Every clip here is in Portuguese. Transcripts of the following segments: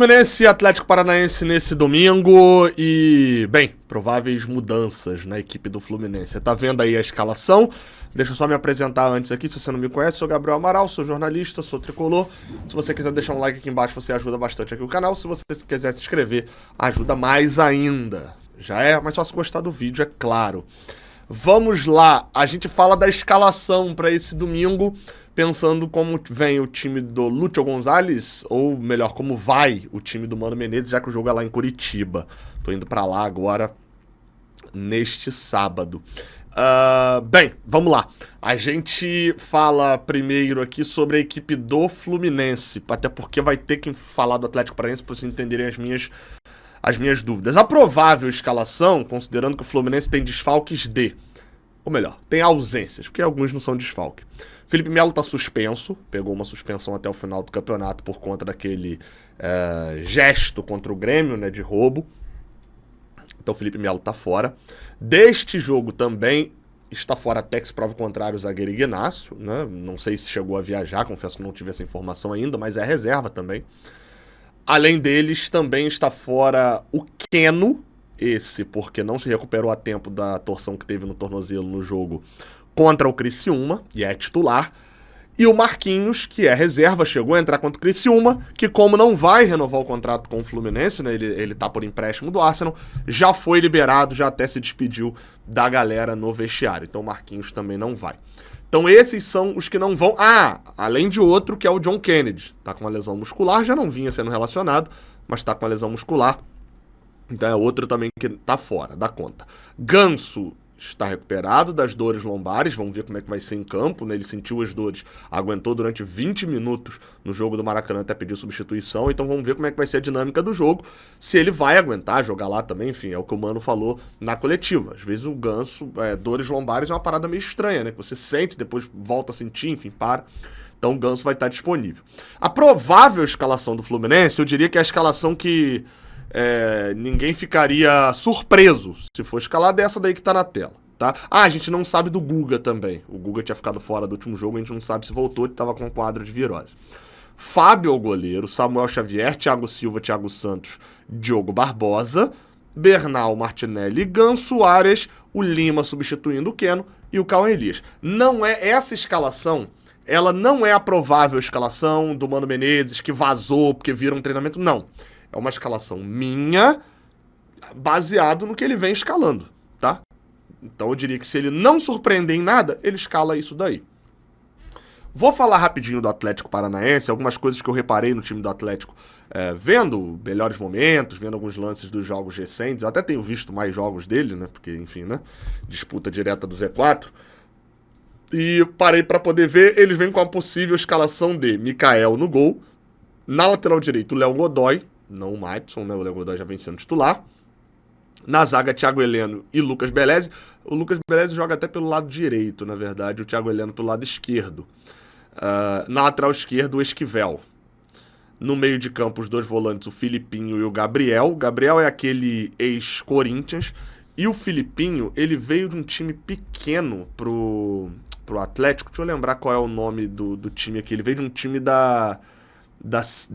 Fluminense e Atlético Paranaense nesse domingo e, bem, prováveis mudanças na equipe do Fluminense. Você tá vendo aí a escalação? Deixa eu só me apresentar antes aqui, se você não me conhece, sou Gabriel Amaral, sou jornalista, sou tricolor. Se você quiser deixar um like aqui embaixo, você ajuda bastante aqui o canal. Se você quiser se inscrever, ajuda mais ainda. Já é mais fácil gostar do vídeo, é claro. Vamos lá, a gente fala da escalação para esse domingo, pensando como vem o time do Lúcio Gonzalez, ou melhor, como vai o time do Mano Menezes, já que o jogo é lá em Curitiba. Tô indo para lá agora, neste sábado. Bem, vamos lá. A gente fala primeiro aqui sobre a equipe do Fluminense, até porque vai ter que falar do Atlético Paranaense para vocês entenderem as minhas dúvidas. A provável escalação, considerando que o Fluminense tem desfalques ou melhor, tem ausências, porque alguns não são desfalque. Felipe Melo tá suspenso, pegou uma suspensão até o final do campeonato por conta daquele gesto contra o Grêmio, né, de roubo. Então o Felipe Melo tá fora. Deste jogo também está fora até que se prove o contrário o zagueiro Ignacio, né? Não sei se chegou a viajar, confesso que não tive essa informação ainda, mas é reserva também. Além deles, também está fora o Keno, esse porque não se recuperou a tempo da torção que teve no tornozelo no jogo contra o Criciúma, e é titular. E o Marquinhos, que é reserva, chegou a entrar contra o Criciúma, que como não vai renovar o contrato com o Fluminense, né, ele tá por empréstimo do Arsenal, já foi liberado, já até se despediu da galera no vestiário. Então o Marquinhos também não vai. Então esses são os que não vão. Além de outro, que é o John Kennedy. Tá com uma lesão muscular, já não vinha sendo relacionado, mas tá com uma lesão muscular. Então é outro também que tá fora da conta. Ganso está recuperado das dores lombares, vamos ver como é que vai ser em campo, né? Ele sentiu as dores, aguentou durante 20 minutos no jogo do Maracanã até pedir substituição, então vamos ver como é que vai ser a dinâmica do jogo, se ele vai aguentar jogar lá também, enfim, é o que o Mano falou na coletiva. Às vezes o Ganso, dores lombares é uma parada meio estranha, né? Que você sente, depois volta a sentir, enfim, para. Então o Ganso vai estar disponível. A provável escalação do Fluminense, eu diria que é a escalação que ninguém ficaria surpreso se for escalar dessa daí que tá na tela, tá? A gente não sabe do Guga também. O Guga tinha ficado fora do último jogo, a gente não sabe se voltou, ele tava com um quadro de virose. Fábio é o goleiro, Samuel Xavier, Thiago Silva, Thiago Santos, Diogo Barbosa, Bernal, Martinelli, Ganso, Arias, o Lima substituindo o Keno e o Cauã Elias. Não é essa escalação, ela não é a provável escalação do Mano Menezes que vazou porque viram um treinamento, não. É uma escalação minha, baseado no que ele vem escalando, tá? Então eu diria que se ele não surpreender em nada, ele escala isso daí. Vou falar rapidinho do Atlético Paranaense, algumas coisas que eu reparei no time do Atlético, vendo melhores momentos, vendo alguns lances dos jogos recentes. Eu até tenho visto mais jogos dele, né? Porque, enfim, né? Disputa direta do Z4. E parei para poder ver, eles vêm com a possível escalação de Mikael no gol, na lateral direito, o Léo Godoy, não o Maidson, né? O Léo Godoy já vem sendo titular. Na zaga, Thiago Heleno e Lucas Belezi. O Lucas Belezi joga até pelo lado direito, na verdade. O Thiago Heleno pelo lado esquerdo. Na lateral esquerda, o Esquivel. No meio de campo, os dois volantes, o Filipinho e o Gabriel. O Gabriel é aquele ex-Corinthians. E o Filipinho, ele veio de um time pequeno pro Atlético. Deixa eu lembrar qual é o nome do time aqui. Ele veio de um time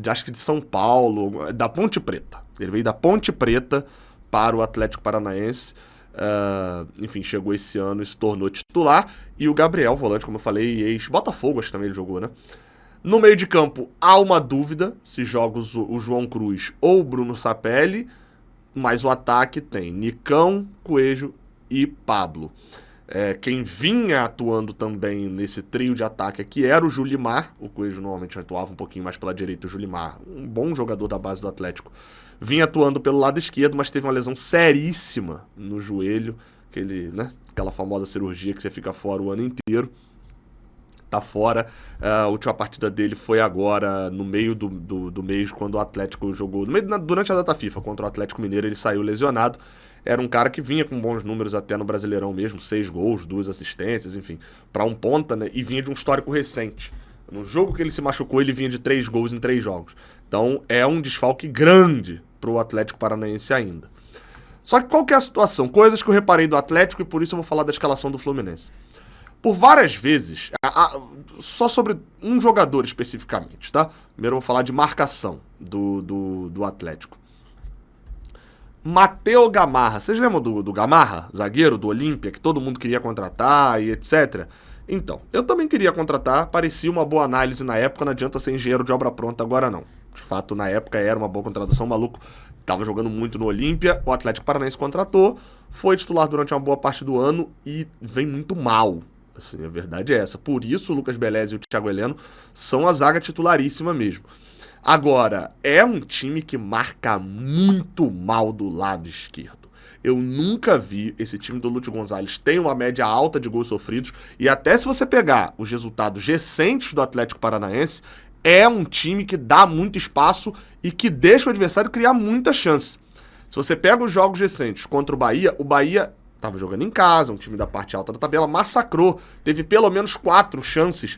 acho que de São Paulo, da Ponte Preta. Ele veio da Ponte Preta para o Atlético Paranaense. Enfim, chegou esse ano e se tornou titular. E o Gabriel, volante, como eu falei, ex-Botafogo, acho que também ele jogou, né? No meio de campo, há uma dúvida se joga o João Cruz ou o Bruno Sapelli, mas o ataque tem Nicão, Coelho e Pablo. Quem vinha atuando também nesse trio de ataque aqui era o Julimar. O Coelho normalmente atuava um pouquinho mais pela direita. O Julimar, um bom jogador da base do Atlético, vinha atuando pelo lado esquerdo, mas teve uma lesão seríssima no joelho, aquela famosa cirurgia que você fica fora o ano inteiro. Tá fora. A última partida dele foi agora no meio do mês, quando o Atlético jogou, durante a data FIFA contra o Atlético Mineiro. Ele saiu lesionado. Era um cara que vinha com bons números até no Brasileirão mesmo, 6 gols, 2 assistências, enfim, para um ponta, né? E vinha de um histórico recente. No jogo que ele se machucou, ele vinha de 3 gols em 3 jogos. Então é um desfalque grande pro Atlético Paranaense ainda. Só que qual que é a situação? Coisas que eu reparei do Atlético e por isso eu vou falar da escalação do Fluminense. Por várias vezes, só sobre um jogador especificamente, tá? Primeiro eu vou falar de marcação do Atlético. Matheus Gamarra. Vocês lembram do Gamarra, zagueiro do Olímpia, que todo mundo queria contratar e etc? Então, eu também queria contratar, parecia uma boa análise na época, não adianta ser engenheiro de obra pronta agora não. De fato, na época era uma boa contratação, o maluco tava jogando muito no Olímpia, o Atlético Paranaense contratou, foi titular durante uma boa parte do ano e vem muito mal. Assim, a verdade é essa. Por isso o Lucas Beleza e o Thiago Heleno são a zaga titularíssima mesmo. Agora, é um time que marca muito mal do lado esquerdo. Eu nunca vi esse time do Lúcio Gonzalez ter uma média alta de gols sofridos. E até se você pegar os resultados recentes do Atlético Paranaense, é um time que dá muito espaço e que deixa o adversário criar muita chance. Se você pega os jogos recentes contra o Bahia estava jogando em casa, um time da parte alta da tabela, massacrou. Teve pelo menos 4 chances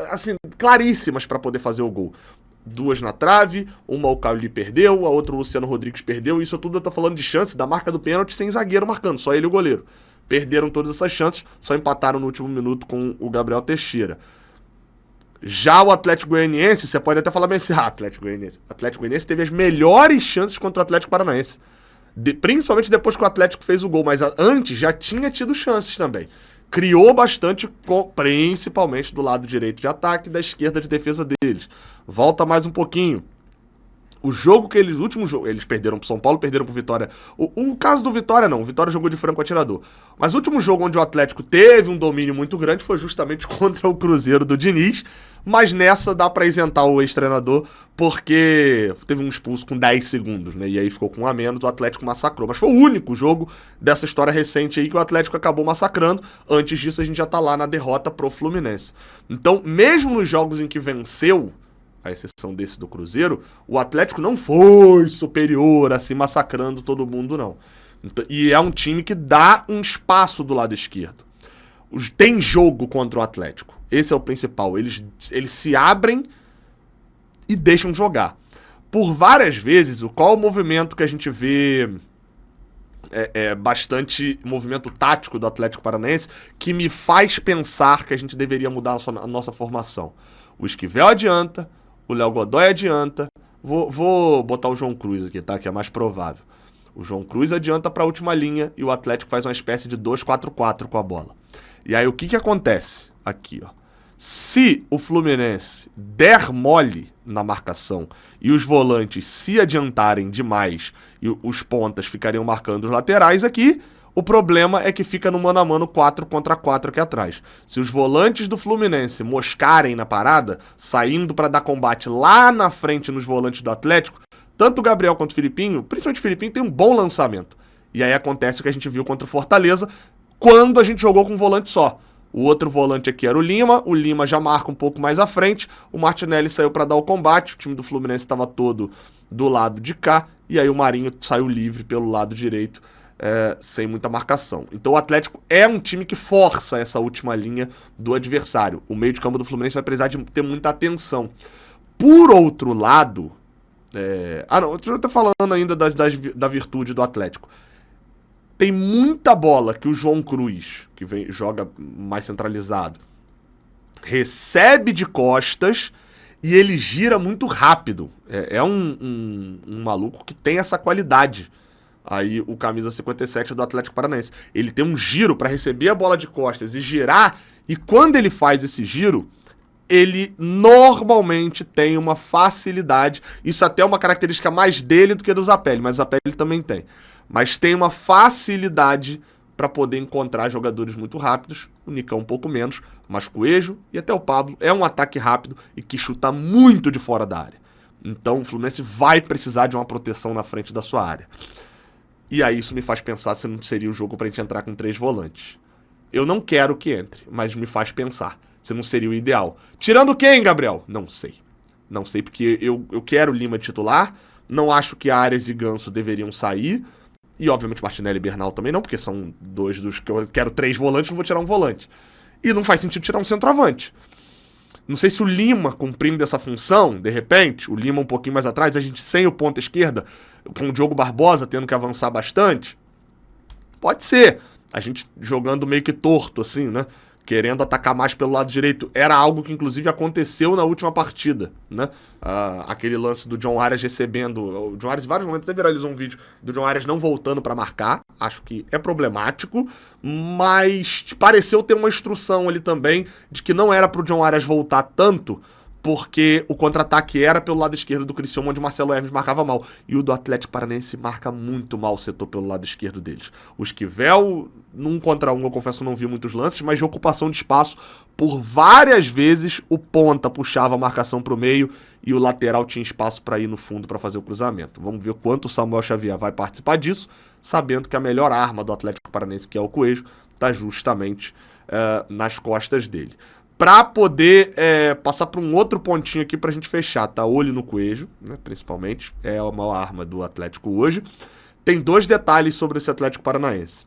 assim, claríssimas para poder fazer o gol. 2 na trave, uma o Cauli perdeu, a outra o Luciano Rodrigues perdeu. Isso tudo eu tô falando de chance da marca do pênalti sem zagueiro marcando, só ele e o goleiro. Perderam todas essas chances, só empataram no último minuto com o Gabriel Teixeira. Já o Atlético Goianiense, você pode até falar bem assim, Atlético Goianiense teve as melhores chances contra o Atlético Paranaense. Principalmente depois que o Atlético fez o gol, mas antes já tinha tido chances também. Criou bastante, principalmente do lado direito de ataque e da esquerda de defesa deles. Volta mais um pouquinho. O último jogo, eles perderam pro São Paulo, perderam pro Vitória. O caso do Vitória não, o Vitória jogou de franco atirador. Mas o último jogo onde o Atlético teve um domínio muito grande foi justamente contra o Cruzeiro do Diniz. Mas nessa dá pra isentar o ex-treinador, porque teve um expulso com 10 segundos, né? E aí ficou com um a menos, o Atlético massacrou. Mas foi o único jogo dessa história recente aí que o Atlético acabou massacrando. Antes disso, a gente já tá lá na derrota pro Fluminense. Então, mesmo nos jogos em que venceu, à exceção desse do Cruzeiro, o Atlético não foi superior, assim, massacrando todo mundo, não. E é um time que dá um espaço do lado esquerdo. Tem jogo contra o Atlético. Esse é o principal. Eles se abrem e deixam jogar. Por várias vezes, qual o movimento que a gente vê bastante movimento tático do Atlético Paranaense que me faz pensar que a gente deveria mudar a nossa formação? O Esquivel adianta, o Léo Godoy adianta. Vou botar o João Cruz aqui, tá? Que é mais provável. O João Cruz adianta para a última linha e o Atlético faz uma espécie de 2-4-4 com a bola. E aí o que acontece? Aqui, ó. Se o Fluminense der mole na marcação e os volantes se adiantarem demais e os pontas ficariam marcando os laterais aqui, o problema é que fica no mano a mano 4 contra 4 aqui atrás. Se os volantes do Fluminense moscarem na parada, saindo para dar combate lá na frente nos volantes do Atlético, tanto o Gabriel quanto o Filipinho, principalmente o Filipinho, tem um bom lançamento. E aí acontece o que a gente viu contra o Fortaleza, quando a gente jogou com um volante só. O outro volante aqui era o Lima já marca um pouco mais à frente, o Martinelli saiu para dar o combate, o time do Fluminense estava todo do lado de cá, e aí o Marinho saiu livre pelo lado direito, sem muita marcação. Então o Atlético é um time que força essa última linha do adversário. O meio de campo do Fluminense vai precisar de ter muita atenção. Por outro lado... eu tô falando ainda da virtude do Atlético. Tem muita bola que o João Cruz, que joga mais centralizado, recebe de costas e ele gira muito rápido. É um maluco que tem essa qualidade. Aí o camisa 57 do Atlético Paranaense. Ele tem um giro para receber a bola de costas e girar, e quando ele faz esse giro, ele normalmente tem uma facilidade, isso até é uma característica mais dele do que do Zapelli, mas o Zapelli também tem. Mas tem uma facilidade para poder encontrar jogadores muito rápidos, o Nicão um pouco menos, mas Coelho e até o Pablo é um ataque rápido e que chuta muito de fora da área. Então o Fluminense vai precisar de uma proteção na frente da sua área. E aí isso me faz pensar se não seria o jogo para a gente entrar com 3 volantes. Eu não quero que entre, mas me faz pensar se não seria o ideal. Tirando quem, Gabriel? Não sei. Não sei, porque eu quero Lima titular, não acho que Arias e Ganso deveriam sair, e obviamente Martinelli e Bernal também não, porque são 2 dos que eu quero 3 volantes, não vou tirar um volante. E não faz sentido tirar um centroavante. Não sei se o Lima cumprindo essa função, de repente, o Lima um pouquinho mais atrás, a gente sem o ponta esquerda, com o Diogo Barbosa tendo que avançar bastante, pode ser. A gente jogando meio que torto, assim, né? querendo atacar mais pelo lado direito. Era algo que, inclusive, aconteceu na última partida, né? Aquele lance do John Arias recebendo... O John Arias, em vários momentos, até viralizou um vídeo do John Arias não voltando pra marcar. Acho que é problemático, mas pareceu ter uma instrução ali também de que não era pro John Arias voltar tanto, porque o contra-ataque era pelo lado esquerdo do Criciúma, onde o Marcelo Hermes marcava mal. E o do Atlético Paranaense marca muito mal o setor pelo lado esquerdo deles. O Esquivel, num contra um, eu confesso que não vi muitos lances, mas de ocupação de espaço, por várias vezes o ponta puxava a marcação pro meio e o lateral tinha espaço para ir no fundo para fazer o cruzamento. Vamos ver quanto o Samuel Xavier vai participar disso, sabendo que a melhor arma do Atlético Paranaense, que é o Coelho, está justamente nas costas dele. Pra poder passar para um outro pontinho aqui pra gente fechar, tá? Olho no Coelho, né, principalmente, é a maior arma do Atlético hoje. Tem 2 detalhes sobre esse Atlético Paranaense.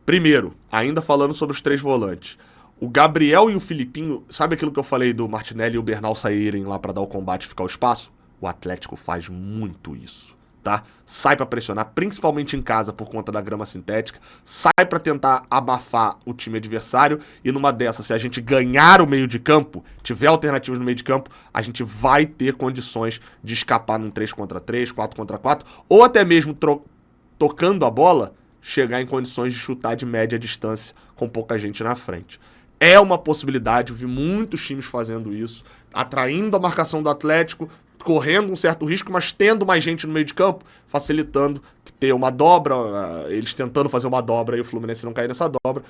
Primeiro, ainda falando sobre os 3 volantes. O Gabriel e o Filipinho, sabe aquilo que eu falei do Martinelli e o Bernal saírem lá pra dar o combate e ficar o espaço? O Atlético faz muito isso. Tá? Sai para pressionar, principalmente em casa por conta da grama sintética, sai para tentar abafar o time adversário e numa dessas, se a gente ganhar o meio de campo, tiver alternativas no meio de campo, a gente vai ter condições de escapar num 3 contra 3, 4 contra 4, ou até mesmo tocando a bola, chegar em condições de chutar de média distância com pouca gente na frente. É uma possibilidade, eu vi muitos times fazendo isso, atraindo a marcação do Atlético, correndo um certo risco, mas tendo mais gente no meio de campo, facilitando ter uma dobra, eles tentando fazer uma dobra e o Fluminense não cair nessa dobra,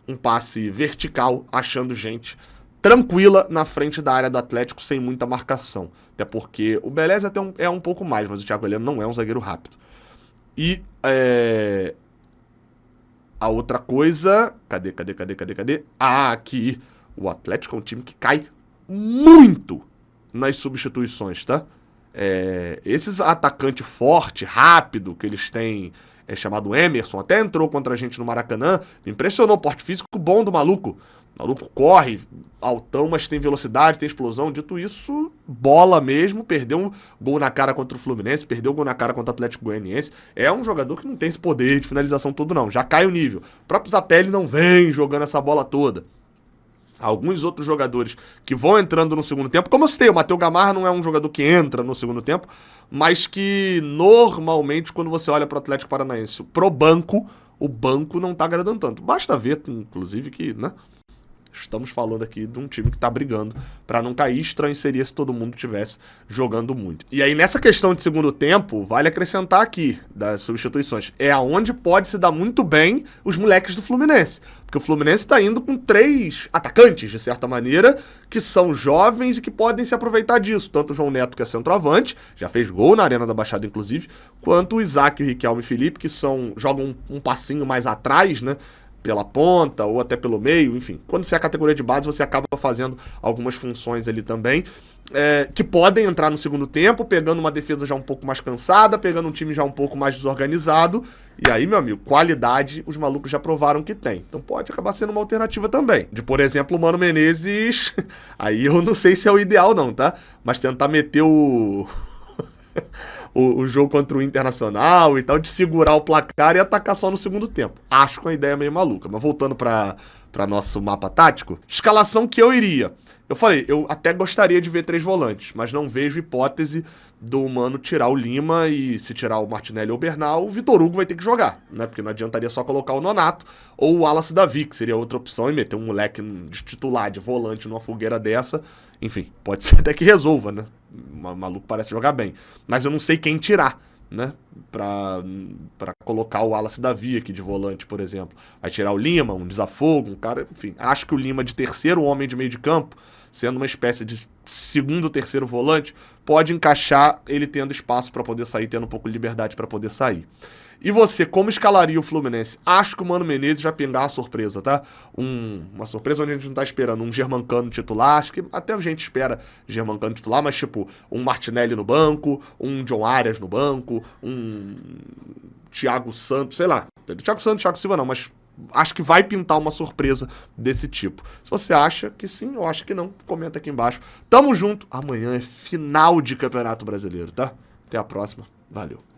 um passe vertical, achando gente tranquila na frente da área do Atlético, sem muita marcação. Até porque o Beleza até é um pouco mais, mas o Thiago Heleno não é um zagueiro rápido. E a outra coisa... Cadê? Aqui. O Atlético é um time que cai muito nas substituições, tá? Esses atacantes forte, rápido, que eles têm, chamado Emerson, até entrou contra a gente no Maracanã, me impressionou, porte físico bom do maluco. O maluco corre, altão, mas tem velocidade, tem explosão. Dito isso, bola mesmo, perdeu um gol na cara contra o Fluminense, perdeu um gol na cara contra o Atlético Goianiense. É um jogador que não tem esse poder de finalização todo não, já cai o nível. O próprio Zapelli não vem jogando essa bola toda. Alguns outros jogadores que vão entrando no segundo tempo, como eu citei, o Matheus Gamarra não é um jogador que entra no segundo tempo, mas que normalmente quando você olha para o Atlético Paranaense, pro banco, o banco não tá agradando tanto. Basta ver, inclusive, que, né, estamos falando aqui de um time que tá brigando para não cair. Estranho seria se todo mundo tivesse jogando muito. E aí nessa questão de segundo tempo, vale acrescentar aqui das substituições. É aonde pode se dar muito bem os moleques do Fluminense. Porque o Fluminense tá indo com 3 atacantes, de certa maneira, que são jovens e que podem se aproveitar disso. Tanto o João Neto, que é centroavante, já fez gol na Arena da Baixada, inclusive, quanto o Isaac, o Riquelme e o Felipe, que jogam um passinho mais atrás, né? Pela ponta ou até pelo meio, enfim. Quando você é a categoria de base, você acaba fazendo algumas funções ali também, que podem entrar no segundo tempo, pegando uma defesa já um pouco mais cansada, pegando um time já um pouco mais desorganizado. E aí, meu amigo, qualidade os malucos já provaram que tem. Então pode acabar sendo uma alternativa também. De, por exemplo, o Mano Menezes, aí eu não sei se é o ideal não, tá? Mas tentar meter o jogo contra o Internacional e tal, de segurar o placar e atacar só no segundo tempo. Acho que é uma ideia meio maluca. Mas voltando para nosso mapa tático, escalação que eu iria. Eu falei, eu até gostaria de ver 3 volantes, mas não vejo hipótese do Mano tirar o Lima e se tirar o Martinelli ou o Bernal, o Vitor Hugo vai ter que jogar, né? Porque não adiantaria só colocar o Nonato ou o Wallace Davi, que seria outra opção, e meter um moleque de titular, de volante numa fogueira dessa. Enfim, pode ser até que resolva, né? O maluco parece jogar bem. Mas eu não sei quem tirar, né? Pra colocar o Wallace Davi aqui de volante, por exemplo. Vai tirar o Lima, um desafogo, um cara... Enfim, acho que o Lima de terceiro homem de meio de campo, sendo uma espécie de segundo ou terceiro volante, pode encaixar ele tendo espaço para poder sair, tendo um pouco de liberdade para poder sair. E você, como escalaria o Fluminense? Acho que o Mano Menezes vai pingar uma surpresa, tá? Uma surpresa onde a gente não tá esperando um Germancano titular, acho que até a gente espera Germancano titular, mas tipo, um Martinelli no banco, um John Arias no banco, um Thiago Santos, sei lá. Thiago Santos, Thiago Silva não, mas acho que vai pintar uma surpresa desse tipo. Se você acha que sim ou acha que não, comenta aqui embaixo. Tamo junto. Amanhã é final de Campeonato Brasileiro, tá? Até a próxima. Valeu.